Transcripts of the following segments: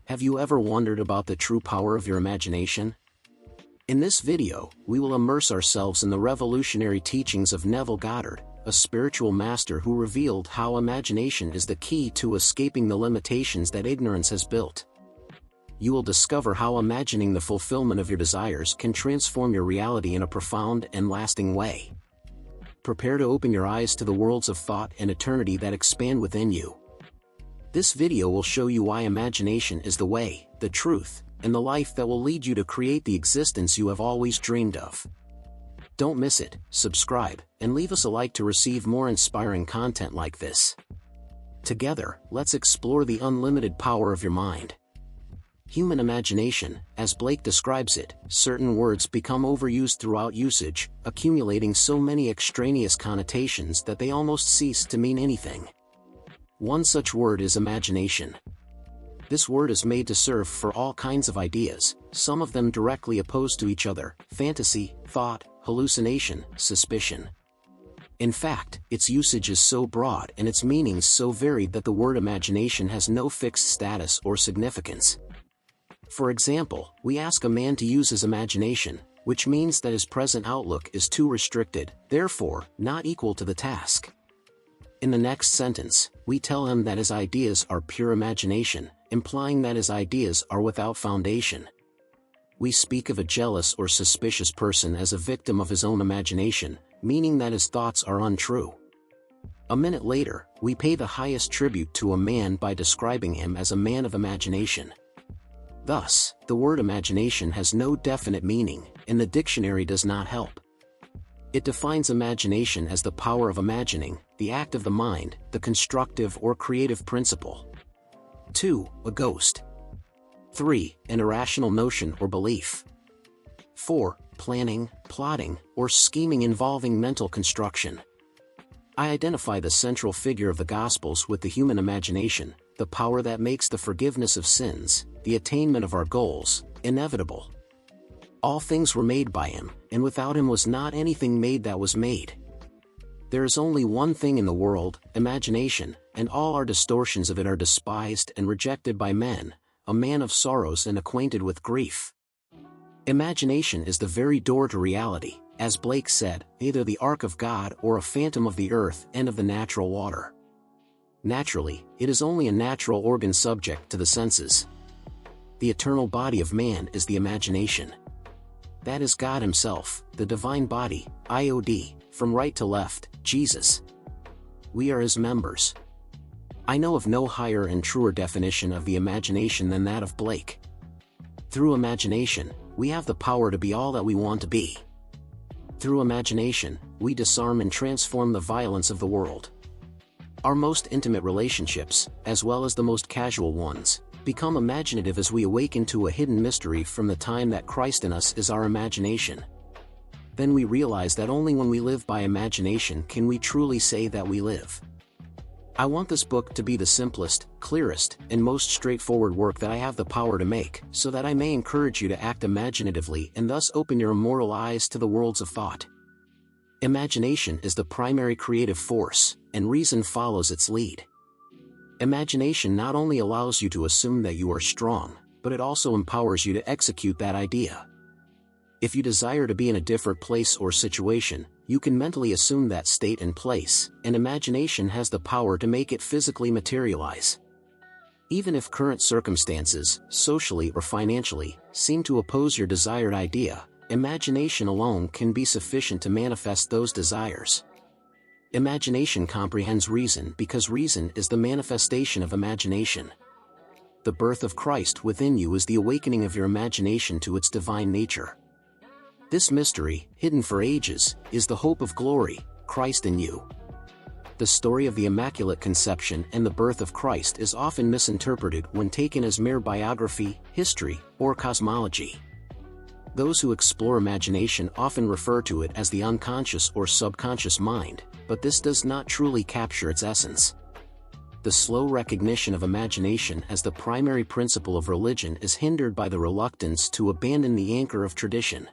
Have you ever wondered about the true power of your imagination? In this video, we will immerse ourselves in the revolutionary teachings of Neville Goddard, a spiritual master who revealed how imagination is the key to escaping the limitations that ignorance has built. You will discover how imagining the fulfillment of your desires can transform your reality in a profound and lasting way. Prepare to open your eyes to the worlds of thought and eternity that expand within you. This video will show you why imagination is the way, the truth, and the life that will lead you to create the existence you have always dreamed of. Don't miss it, subscribe, and leave us a like to receive more inspiring content like this. Together, let's explore the unlimited power of your mind. Human imagination, as Blake describes it, certain words become overused throughout usage, accumulating so many extraneous connotations that they almost cease to mean anything. One such word is imagination. This word is made to serve for all kinds of ideas, some of them directly opposed to each other: fantasy, thought, hallucination, suspicion. In fact, its usage is so broad and its meanings so varied that the word imagination has no fixed status or significance. For example, we ask a man to use his imagination, which means that his present outlook is too restricted, therefore, not equal to the task. In the next sentence, we tell him that his ideas are pure imagination, implying that his ideas are without foundation. We speak of a jealous or suspicious person as a victim of his own imagination, meaning that his thoughts are untrue. A minute later, we pay the highest tribute to a man by describing him as a man of imagination. Thus, the word imagination has no definite meaning, and the dictionary does not help. It defines imagination as the power of imagining, the act of the mind, the constructive or creative principle. 2. A ghost. 3. An irrational notion or belief. 4. Planning, plotting, or scheming involving mental construction. I identify the central figure of the Gospels with the human imagination, the power that makes the forgiveness of sins, the attainment of our goals, inevitable. All things were made by him, and without him was not anything made that was made. There is only one thing in the world, imagination, and all our distortions of it are despised and rejected by men, a man of sorrows and acquainted with grief. Imagination is the very door to reality, as Blake said, either the ark of God or a phantom of the earth and of the natural water. Naturally, it is only a natural organ subject to the senses. The eternal body of man is the imagination. That is God himself, the divine body, IOD, from right to left, Jesus. We are his members. I know of no higher and truer definition of the imagination than that of Blake. Through imagination, we have the power to be all that we want to be. Through imagination, we disarm and transform the violence of the world. Our most intimate relationships, as well as the most casual ones, become imaginative as we awaken to a hidden mystery from the time that Christ in us is our imagination. Then we realize that only when we live by imagination can we truly say that we live. I want this book to be the simplest, clearest, and most straightforward work that I have the power to make, so that I may encourage you to act imaginatively and thus open your immortal eyes to the worlds of thought. Imagination is the primary creative force, and reason follows its lead. Imagination not only allows you to assume that you are strong, but it also empowers you to execute that idea. If you desire to be in a different place or situation, you can mentally assume that state and place, and imagination has the power to make it physically materialize. Even if current circumstances, socially or financially, seem to oppose your desired idea, imagination alone can be sufficient to manifest those desires. Imagination comprehends reason because reason is the manifestation of imagination. The birth of Christ within you is the awakening of your imagination to its divine nature. This mystery, hidden for ages, is the hope of glory, Christ in you. The story of the Immaculate Conception and the birth of Christ is often misinterpreted when taken as mere biography, history, or cosmology. Those who explore imagination often refer to it as the unconscious or subconscious mind, but this does not truly capture its essence. The slow recognition of imagination as the primary principle of religion is hindered by the reluctance to abandon the anchor of tradition.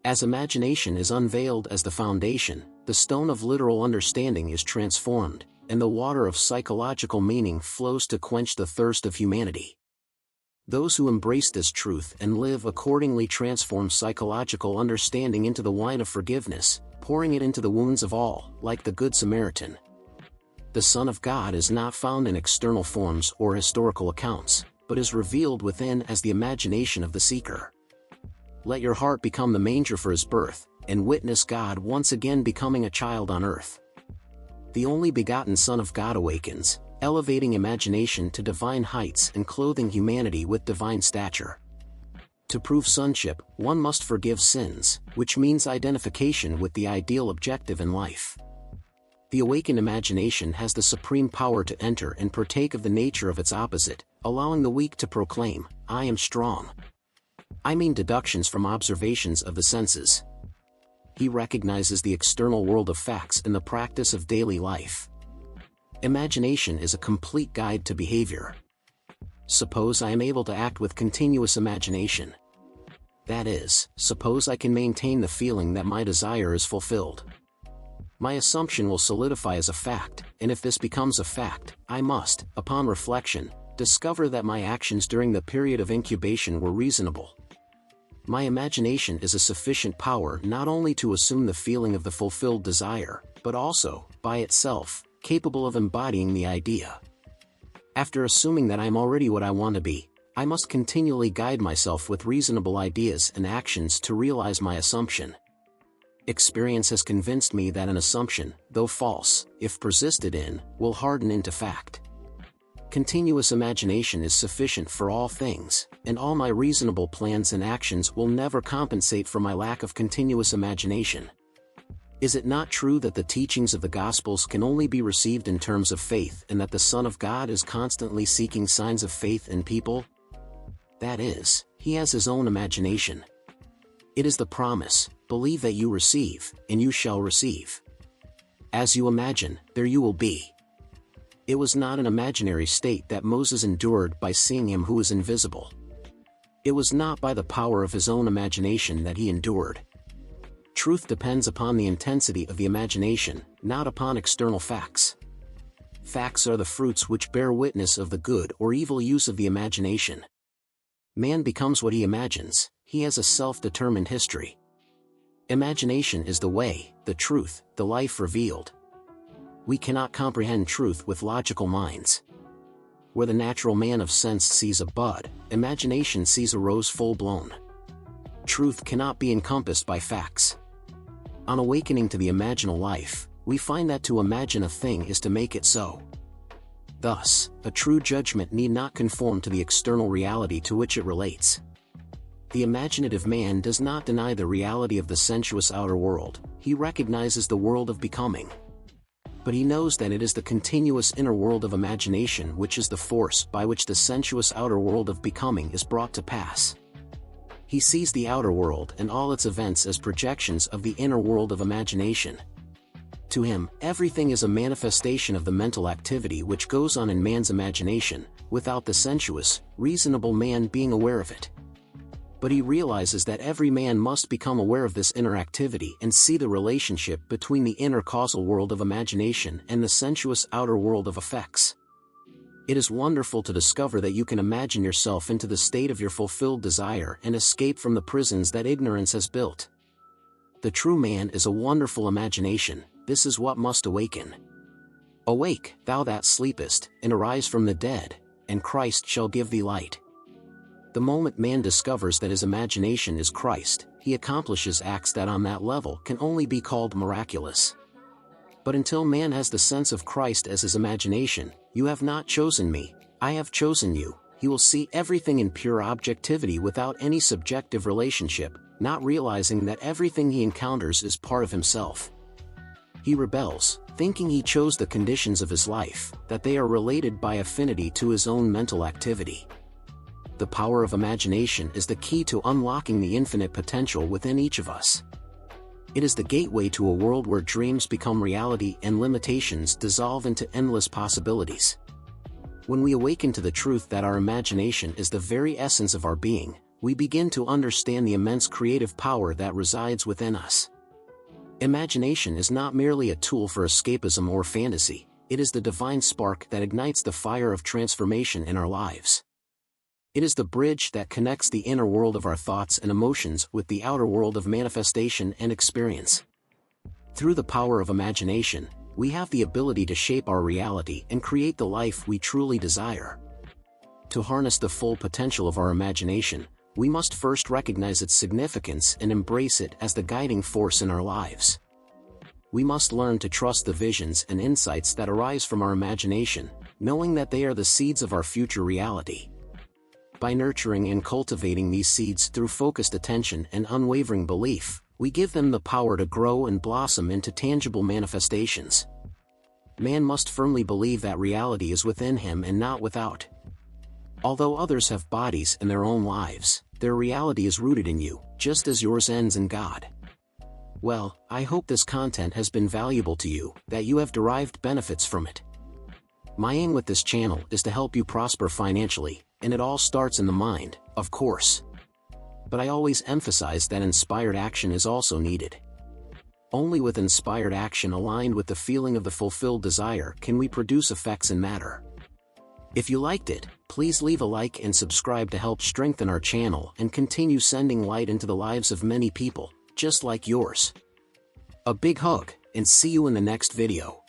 As imagination is unveiled as the foundation, the stone of literal understanding is transformed, and the water of psychological meaning flows to quench the thirst of humanity. Those who embrace this truth and live accordingly transform psychological understanding into the wine of forgiveness, pouring it into the wounds of all, like the Good Samaritan. The Son of God is not found in external forms or historical accounts, but is revealed within as the imagination of the seeker. Let your heart become the manger for his birth, and witness God once again becoming a child on earth. The only begotten Son of God awakens, elevating imagination to divine heights and clothing humanity with divine stature. To prove sonship, one must forgive sins, which means identification with the ideal objective in life. The awakened imagination has the supreme power to enter and partake of the nature of its opposite, allowing the weak to proclaim, "I am strong." I mean deductions from observations of the senses. He recognizes the external world of facts in the practice of daily life. Imagination is a complete guide to behavior. Suppose I am able to act with continuous imagination. That is, suppose I can maintain the feeling that my desire is fulfilled. My assumption will solidify as a fact, and if this becomes a fact, I must, upon reflection, discover that my actions during the period of incubation were reasonable. My imagination is a sufficient power not only to assume the feeling of the fulfilled desire, but also, by itself, capable of embodying the idea. After assuming that I am already what I want to be, I must continually guide myself with reasonable ideas and actions to realize my assumption. Experience has convinced me that an assumption, though false, if persisted in, will harden into fact. Continuous imagination is sufficient for all things, and all my reasonable plans and actions will never compensate for my lack of continuous imagination. Is it not true that the teachings of the Gospels can only be received in terms of faith, and that the Son of God is constantly seeking signs of faith in people? That is, he has his own imagination. It is the promise, "Believe that you receive, and you shall receive. As you imagine, there you will be." It was not an imaginary state that Moses endured by seeing him who is invisible. It was not by the power of his own imagination that he endured. Truth depends upon the intensity of the imagination, not upon external facts. Facts are the fruits which bear witness of the good or evil use of the imagination. Man becomes what he imagines. He has a self-determined history. Imagination is the way, the truth, the life revealed. We cannot comprehend truth with logical minds. Where the natural man of sense sees a bud, imagination sees a rose full-blown. Truth cannot be encompassed by facts. On awakening to the imaginal life, we find that to imagine a thing is to make it so. Thus, a true judgment need not conform to the external reality to which it relates. The imaginative man does not deny the reality of the sensuous outer world, he recognizes the world of becoming. But he knows that it is the continuous inner world of imagination which is the force by which the sensuous outer world of becoming is brought to pass. He sees the outer world and all its events as projections of the inner world of imagination. To him, everything is a manifestation of the mental activity which goes on in man's imagination, without the sensuous, reasonable man being aware of it. But he realizes that every man must become aware of this inner activity and see the relationship between the inner causal world of imagination and the sensuous outer world of effects. It is wonderful to discover that you can imagine yourself into the state of your fulfilled desire and escape from the prisons that ignorance has built. The true man is a wonderful imagination. This is what must awaken. Awake, thou that sleepest, and arise from the dead, and Christ shall give thee light. The moment man discovers that his imagination is Christ, he accomplishes acts that on that level can only be called miraculous. But until man has the sense of Christ as his imagination, "You have not chosen me, I have chosen you," he will see everything in pure objectivity without any subjective relationship, not realizing that everything he encounters is part of himself. He rebels, thinking he chose the conditions of his life, that they are related by affinity to his own mental activity. The power of imagination is the key to unlocking the infinite potential within each of us. It is the gateway to a world where dreams become reality and limitations dissolve into endless possibilities. When we awaken to the truth that our imagination is the very essence of our being, we begin to understand the immense creative power that resides within us. Imagination is not merely a tool for escapism or fantasy, it is the divine spark that ignites the fire of transformation in our lives. It is the bridge that connects the inner world of our thoughts and emotions with the outer world of manifestation and experience. Through the power of imagination, we have the ability to shape our reality and create the life we truly desire. To harness the full potential of our imagination, we must first recognize its significance and embrace it as the guiding force in our lives. We must learn to trust the visions and insights that arise from our imagination, knowing that they are the seeds of our future reality. By nurturing and cultivating these seeds through focused attention and unwavering belief, we give them the power to grow and blossom into tangible manifestations. Man must firmly believe that reality is within him and not without. Although others have bodies and their own lives, their reality is rooted in you, just as yours ends in God. Well, I hope this content has been valuable to you, that you have derived benefits from it. My aim with this channel is to help you prosper financially, and it all starts in the mind, of course. But I always emphasize that inspired action is also needed. Only with inspired action aligned with the feeling of the fulfilled desire can we produce effects in matter. If you liked it, please leave a like and subscribe to help strengthen our channel and continue sending light into the lives of many people, just like yours. A big hug, and see you in the next video.